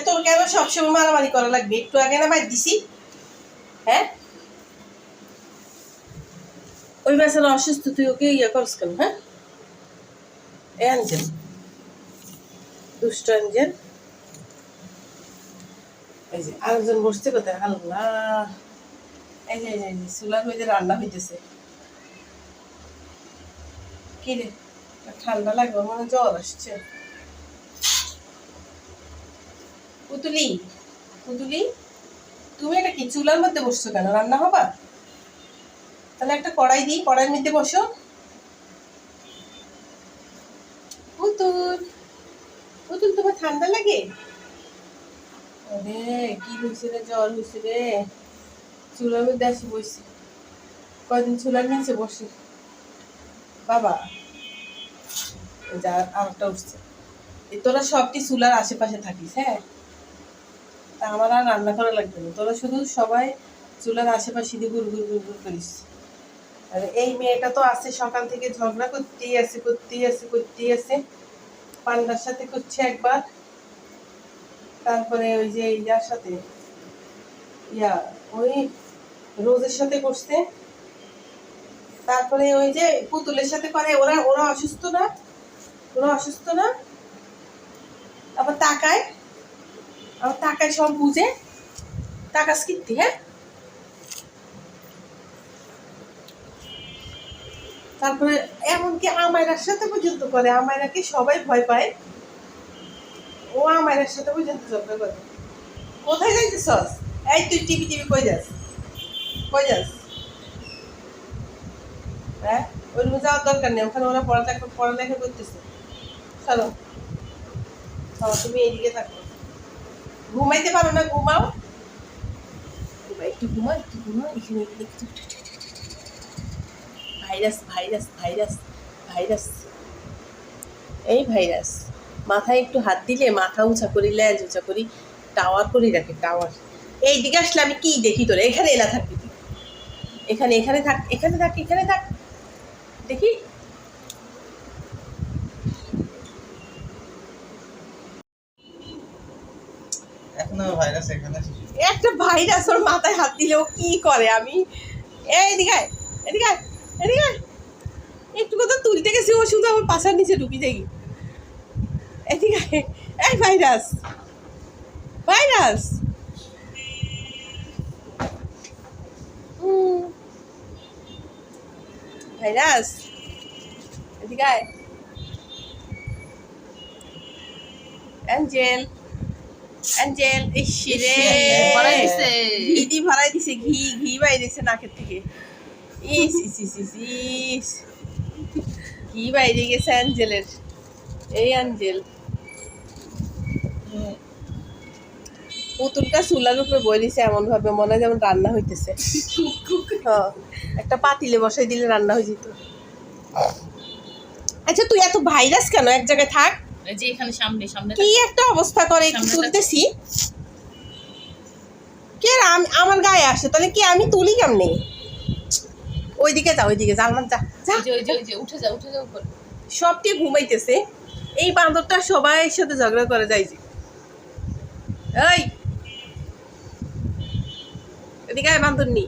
তোর কেন সবসময় মারামারি করা লাগবে? একটু আগে না বাইর দিছি, হ্যাঁ? ওই বেচারা অসুস্থ, তুই ওকে ইয়ে করস কেন? হ্যাঁ, এ আনছেন দুষ্ট আনছেন। এই যে আরেকজন বসছে কোথায়? আল্লাহ, এই যে চুলার মধ্যে রান্না হইতেছে। কি রে, ঠান্ডা লাগবে, মনে জ্বর আসছে। পুতুলি, পুতুলি, তুমি এটা কি চুলার মধ্যে বসছো কেন? রান্না হবা? তাহলে একটা কড়াই দিই, কড়াইয়ের মধ্যে বসো। পুতুল, পুতুল, তোমার ঠান্ডা লাগে? আরে কি হয়েছে রে, জ্বর হয়েছে রে। চুলার মধ্যে আসি বসি, কয়দিন চুলার নিচে বসে বাবা। যা আরেকটা উঠছে। তোরা সবটি চুলার আশেপাশে থাকিস, হ্যাঁ? তা আমার আর রান্না করা লাগবে না, তোরা শুধু সবাই চুলার আশেপাশে দিয়ে গুড় গুড় গুড় গুড় করিস। আর এই মেয়েটা তো আছে সকাল থেকে ঝগড়া করতেই আছে। পান্ডার সাথে করছে একবার, তারপরে ওই যে ইয়ার সাথে, ওই রোজের সাথে করছে, তারপরে ওই যে পুতুলের সাথে করে। ওরা ওরা অসুস্থ না? ওরা অসুস্থ না? আবার তাকায় সব বুঝে। তাকাস কীর্তি, হ্যাঁ? তারপরে এমনকি আমায়রার সাথে পর্যন্ত করে। আমায়রাকে সবাই ভয় পায়, ও আমায়রার সাথে পর্যন্ত ঝগড়া করে। কোথায় যাইতেছস? এই তুই টিভি কই যাস? হ্যাঁ, ওই রুমে যাওয়ার দরকার নেই, ওখানে ওরা পড়ালেখা করতেছে। চলো, তুমি এইদিকে থাকো। ঘুমাইতে পারো না? ঘুমাও, একটু ঘুমাও। এখানে ভাইরাস, এই ভাইরাস। মাথায় একটু হাত দিলে মাথা উঁচা করি, ল্যাজ উঁচা করি, টাওয়ার করি রাখে, টাওয়ার। এই দিকে আসলে আমি কি দেখি তোরে? এখানে এলা থাকবি তুই, এখানে থাক দেখি। একটা ভাইরাস ওর মাথায় হাত দিলে ও কি করে? আমি এদিকে একটু কথা তুলতে গেছি, ও শুধু আমার পাশার নিচে ঢুকি যাই। এদিকে এই ভাইরাস ভাইরাস ভাইরাস এদিকে অ্যাঞ্জেল ইসিরে ঘি ভরাই দিছে, ঘি বাইরেছে নাকের থেকে। ইস ঘি বাইরে গেছে অ্যাঞ্জেলের। এই অ্যাঞ্জেল পুতুলটা চুলার উপরে বই দিছে এমন ভাবে, মনে হয় যেমন রান্না হইতেছে। হ্যাঁ, একটা পাতিলে বসাই দিলে রান্না হয়ে যেত। আচ্ছা, তুই এত ভাইরাস কেন? এক জায়গায় থাক। যে এখানে সামনে কি একটা অবস্থা করে, তুলতেছি কে? আমার গায়ে আসে, তাহলে কি আমি তুলি কেমনি? ওইদিকে যা আলমান, উঠে যা উপরে। সবটি ঘুমাইতেছে। এই বান্দরটা সবাই সাথে ঝগড়া করে যায় যে। এই এদিকে বান্দর নি।